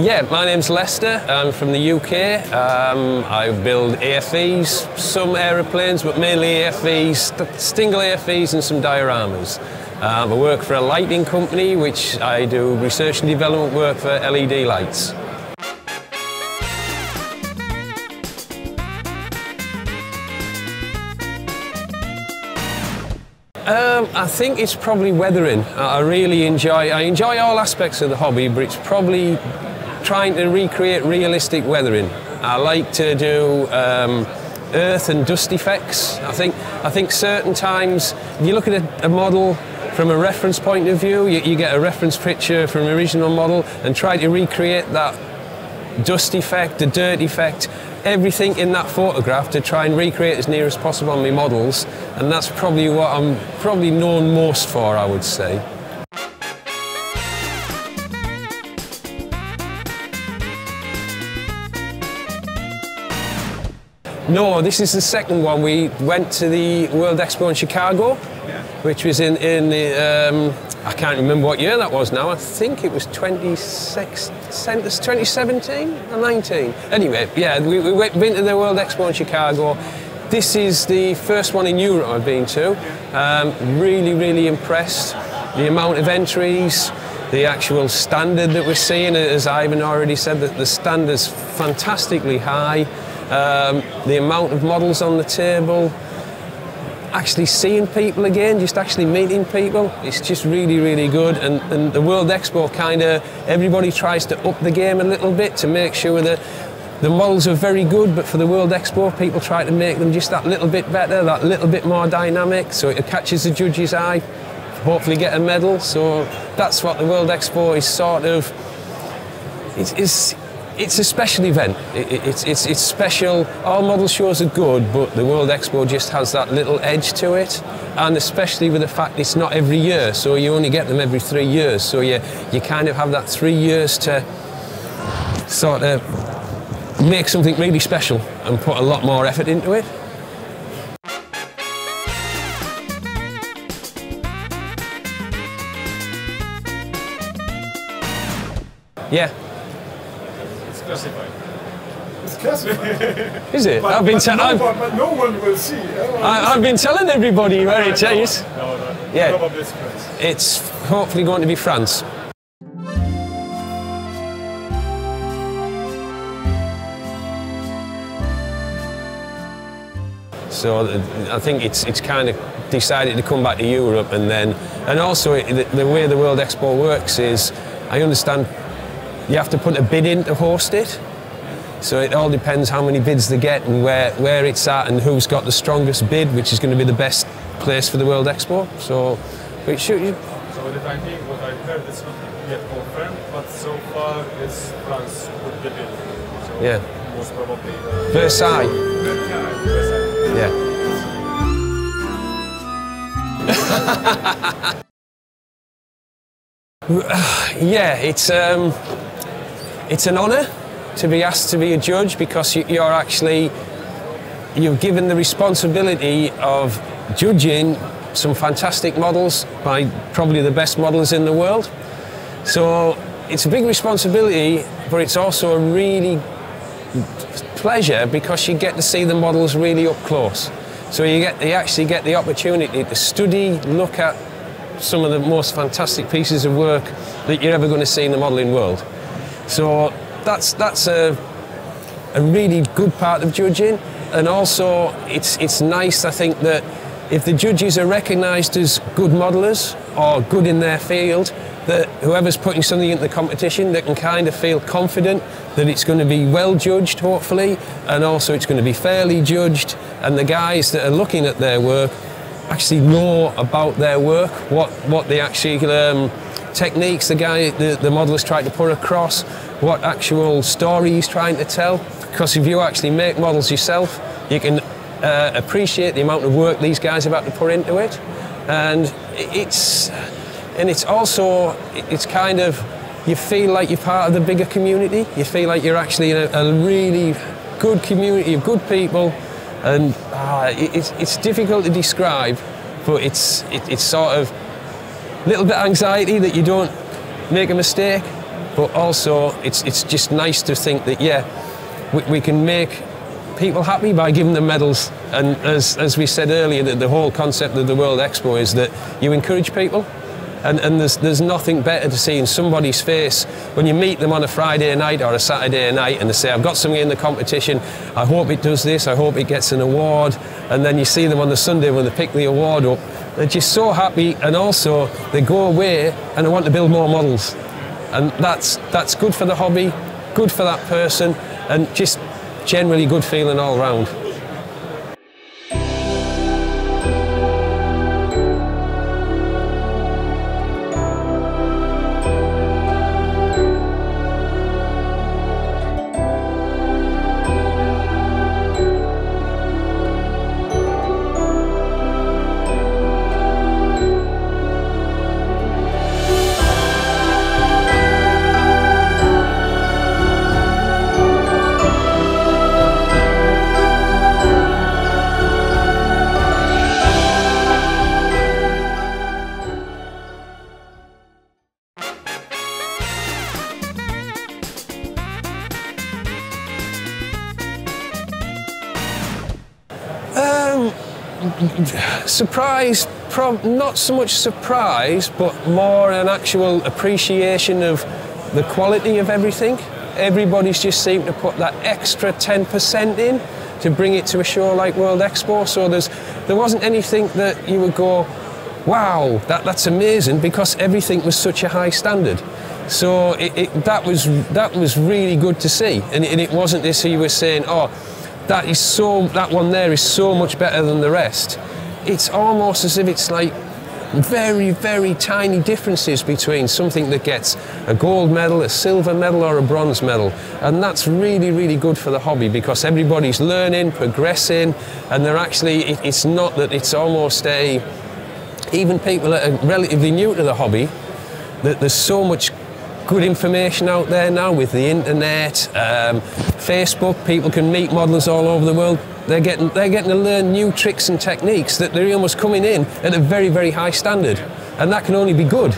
Yeah, my name's Lester. I'm from the UK. I build AFVs, some aeroplanes, but mainly AFVs, Stingel AFVs and some dioramas. I work for a lighting company, which I do research and development work for LED lights. I think it's probably weathering. I enjoy all aspects of the hobby, but it's probably trying to recreate realistic weathering. I like to do earth and dust effects. I think certain times, if you look at a model from a reference point of view, you get a reference picture from an original model and try to recreate that dust effect, the dirt effect, everything in that photograph to try and recreate as near as possible on my models, and that's probably what I'm known most for, I would say. No, this is the second one. We went to the World Expo in Chicago, which was in the, I can't remember what year that was now. I think it was 2017 or 19. Anyway, yeah, we've been to the World Expo in Chicago. This is the first one in Europe I've been to. Really, really impressed. The amount of entries, the actual standard that we're seeing, as Ivan already said, that the standard's fantastically high. The amount of models on the table, actually seeing people again, just actually meeting people, it's just really, really good. And the World Expo everybody tries to up the game a little bit to make sure that the models are very good, but for the World Expo, people try to make them just that little bit better, that little bit more dynamic, so it catches the judge's eye, hopefully get a medal. So that's what the World Expo is sort of, it's a special event. It's special. All model shows are good, but the World Expo just has that little edge to it, and especially with the fact it's not every year, so you only get them every 3 years. So you kind of have that 3 years to sort of make something really special and put a lot more effort into it. Yeah. Classified. It's classified. Is it? But no one will see. I've been telling everybody where it is. No. Yeah. Probably it's France. It's hopefully going to be France. So I think it's kind of decided to come back to Europe, and also the way the World Expo works is, I understand you have to put a bid in to host it. So it all depends how many bids they get and where it's at and who's got the strongest bid, which is going to be the best place for the World Expo. So it should. So for the time being, what I've heard is not yet confirmed, but so far is France would be bid. So yeah. Most probably. Versailles. Yeah. Yeah, it's an honour to be asked to be a judge, because you're given the responsibility of judging some fantastic models by probably the best models in the world. So it's a big responsibility, but it's also a really pleasure because you get to see the models really up close. So you actually get the opportunity to study, look at some of the most fantastic pieces of work that you're ever going to see in the modelling world. So that's a really good part of judging, and also it's nice, I think, that if the judges are recognised as good modellers or good in their field, that whoever's putting something into the competition, they can kind of feel confident that it's going to be well judged, hopefully, and also it's going to be fairly judged, and the guys that are looking at their work actually know about their work, what the actual techniques the model is trying to put across, what actual story he's trying to tell. Because if you actually make models yourself, you can appreciate the amount of work these guys have had to put into it, and it's also kind of, you feel like you're part of the bigger community. You feel like you're actually in a really good community of good people, and it's difficult to describe, but it's sort of a little bit anxiety that you don't make a mistake, but also it's just nice to think that, yeah, we can make people happy by giving them medals. And as we said earlier, that the whole concept of the World Expo is that you encourage people. And there's nothing better to see in somebody's face when you meet them on a Friday night or a Saturday night and they say, I've got something in the competition, I hope it does this, I hope it gets an award. And then you see them on the Sunday when they pick the award up, they're just so happy, and also they go away and they want to build more models. And that's good for the hobby, good for that person, and just generally good feeling all round. Surprise, not so much surprise, but more an actual appreciation of the quality of everything. Everybody's just seemed to put that extra 10% in to bring it to a show like World Expo. So there wasn't anything that you would go, wow, that's amazing, because everything was such a high standard. So that was really good to see, and it wasn't this you were saying, oh, that one there is so much better than the rest. It's almost as if it's like very, very tiny differences between something that gets a gold medal, a silver medal, or a bronze medal. And that's really, really good for the hobby, because everybody's learning, progressing, and they're actually, it's not that it's almost even people that are relatively new to the hobby, that there's so much good information out there now with the internet, Facebook. People can meet modellers all over the world. They're getting to learn new tricks and techniques that they're almost coming in at a very, very high standard, and that can only be good.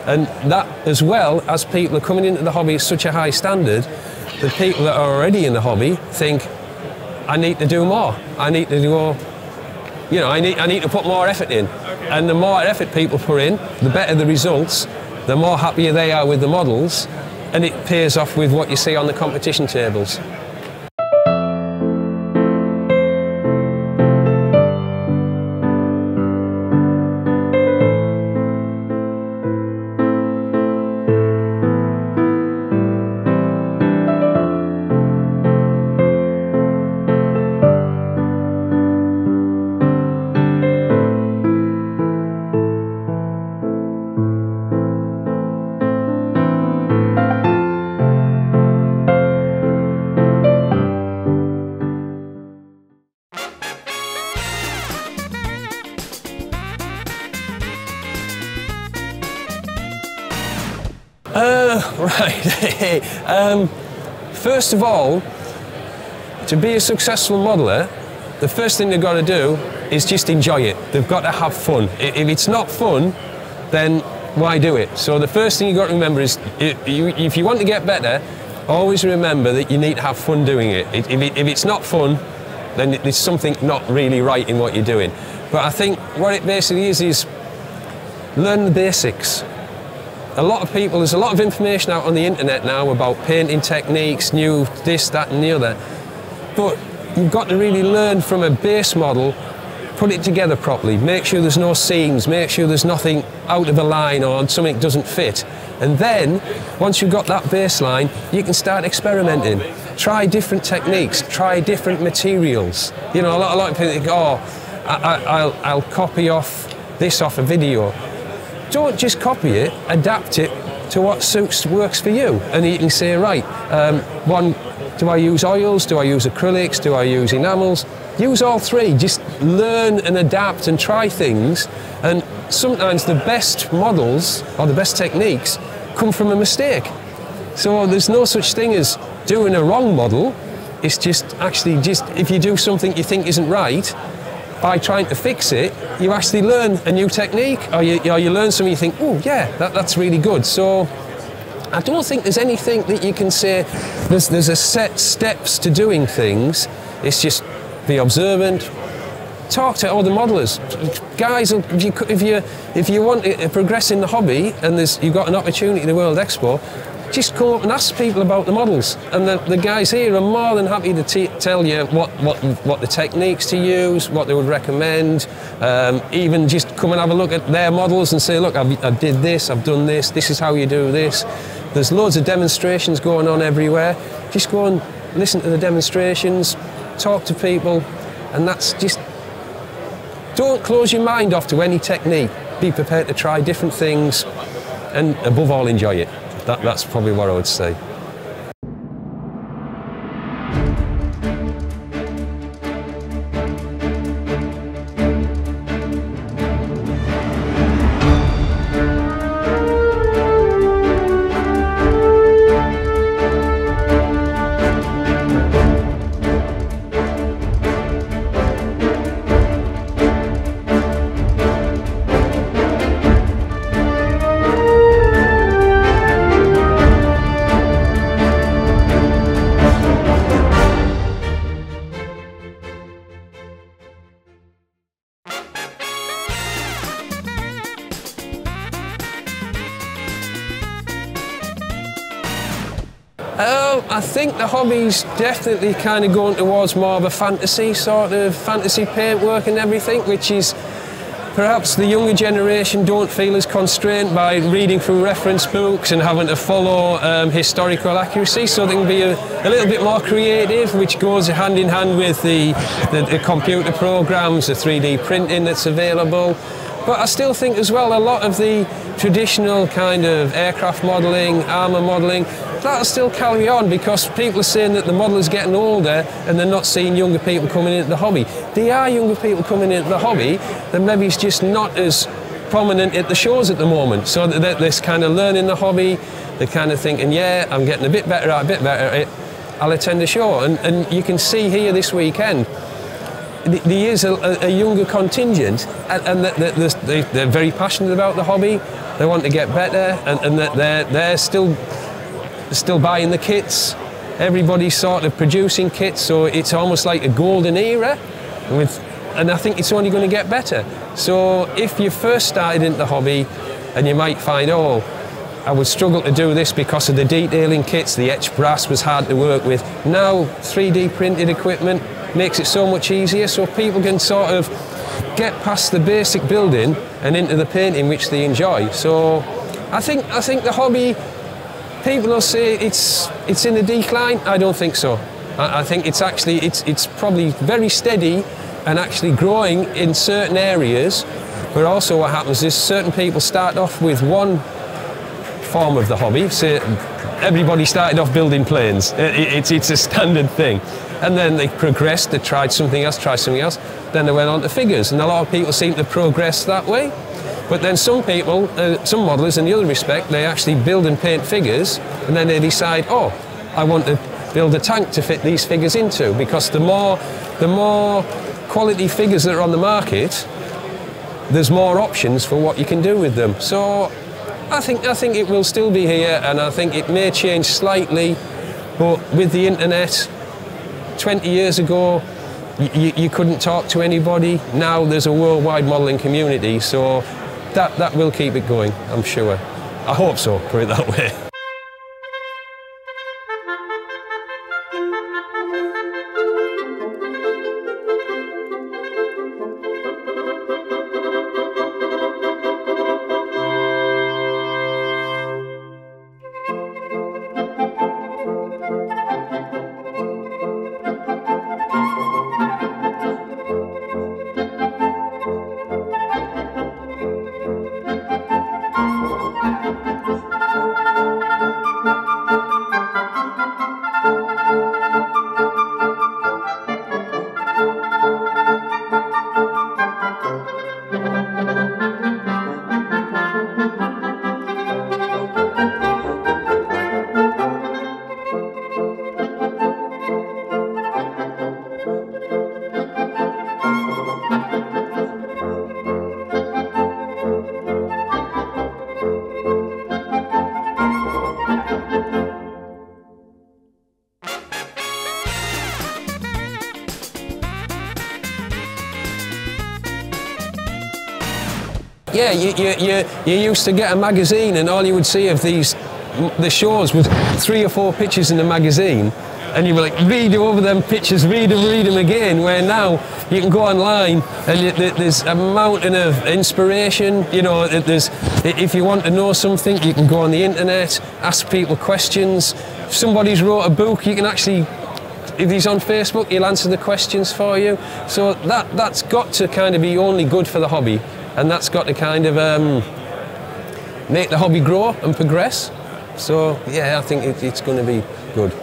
And that, as well as people are coming into the hobby at such a high standard, the people that are already in the hobby think, I need to do more. I need to go, you know, I need to put more effort in. Okay. And the more effort people put in, the better the results, the more happier they are with the models, and it pays off with what you see on the competition tables. Right. First of all, to be a successful modeller, the first thing they've got to do is just enjoy it. They've got to have fun. If it's not fun, then why do it? So the first thing you've got to remember is, if you want to get better, always remember that you need to have fun doing it. If it's not fun, then there's something not really right in what you're doing. But I think what it basically is learn the basics. There's a lot of information out on the internet now about painting techniques, new this, that and the other. But you've got to really learn from a base model, put it together properly, make sure there's no seams, make sure there's nothing out of a line or something doesn't fit. And then, once you've got that baseline, you can start experimenting. Try different techniques, try different materials. You know, a lot of people think, oh, I'll copy this off a video. Don't just copy it, adapt it to what works for you. And you can say, right, do I use oils, do I use acrylics, do I use enamels? Use all three, just learn and adapt and try things. And sometimes the best models or the best techniques come from a mistake. So there's no such thing as doing a wrong model. It's just if you do something you think isn't right, by trying to fix it, you actually learn a new technique, or you learn something you think, oh yeah, that's really good. So I don't think there's anything that you can say there's a set steps to doing things. It's just be observant, talk to other modelers. Guys, if you want to progress in the hobby and you've got an opportunity in the World Expo, just come up and ask people about the models. And the guys here are more than happy to tell you what the techniques to use, what they would recommend. Even just come and have a look at their models and say, look, I did this, I've done this, this is how you do this. There's loads of demonstrations going on everywhere. Just go and listen to the demonstrations, talk to people, and that's just... Don't close your mind off to any technique. Be prepared to try different things and above all enjoy it. That's probably what I would say. I think the hobby's definitely kind of going towards more of a fantasy paintwork and everything, which is perhaps the younger generation don't feel as constrained by reading through reference books and having to follow historical accuracy, so they can be a little bit more creative, which goes hand in hand with the computer programs, the 3D printing that's available. But I still think as well a lot of the traditional kind of aircraft modelling, armour modelling, that'll still carry on because people are saying that the modeller's getting older and they're not seeing younger people coming into the hobby. There are younger people coming into the hobby, that maybe it's just not as prominent at the shows at the moment. So they're kind of learning the hobby, they're kind of thinking, yeah, I'm getting a bit better at it, I'll attend a show. And you can see here this weekend, there is a younger contingent, and they're very passionate about the hobby. They want to get better, and they're still buying the kits. Everybody's sort of producing kits, so it's almost like a golden era. And I think it's only going to get better. So if you first started into the hobby, and you might find, oh, I would struggle to do this because of the detailing kits, the etched brass was hard to work with. Now 3D printed equipment makes it so much easier, so people can sort of get past the basic building and into the painting which they enjoy. So I think the hobby, people will say it's in a decline. I don't think so. I think it's actually it's probably very steady and actually growing in certain areas. But also what happens is certain people start off with one form of the hobby. Say everybody started off building planes. It's a standard thing. And then they progressed, they tried something else, then they went on to figures, and a lot of people seem to progress that way. But then some people, some modellers in the other respect, they actually build and paint figures, and then they decide, oh, I want to build a tank to fit these figures into, because the more quality figures that are on the market, there's more options for what you can do with them. So I think it will still be here, and I think it may change slightly, but with the internet, 20 years ago, you couldn't talk to anybody. Now there's a worldwide modelling community, so that will keep it going, I'm sure. I hope so, put it that way. Yeah, you used to get a magazine and all you would see of the shows was 3 or 4 pictures in the magazine, and you were like, read over them pictures, read them again, where now you can go online and there's a mountain of inspiration, you know, if you want to know something, you can go on the internet, ask people questions. If somebody's wrote a book, you can actually, if he's on Facebook, he'll answer the questions for you. So that's got to kind of be only good for the hobby, and that's got to kind of make the hobby grow and progress. So yeah, I think it's going to be good.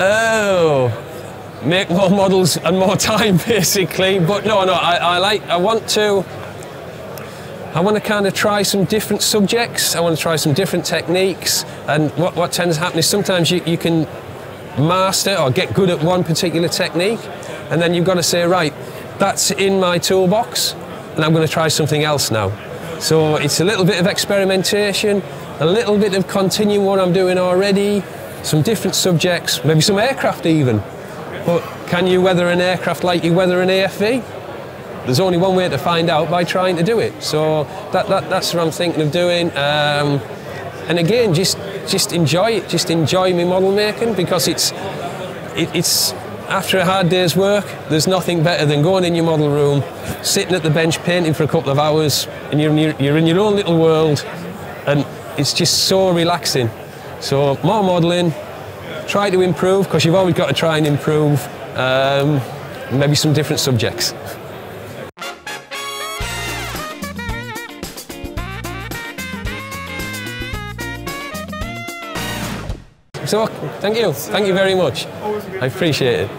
Oh, make more models and more time, basically. But no, I want to kind of try some different subjects. I want to try some different techniques. And what tends to happen is sometimes you can master or get good at one particular technique, and then you've got to say, right, that's in my toolbox, and I'm going to try something else now. So it's a little bit of experimentation, a little bit of continuing what I'm doing already, some different subjects, maybe some aircraft even. But can you weather an aircraft like you weather an AFV? There's only one way to find out, by trying to do it. So that's what I'm thinking of doing. And again, just enjoy it. Just enjoy me model making, because it's after a hard day's work, there's nothing better than going in your model room, sitting at the bench painting for a couple of hours, and you're in your own little world, and it's just so relaxing. So more modelling, try to improve, because you've always got to try and improve, maybe some different subjects. So, thank you very much. I appreciate it.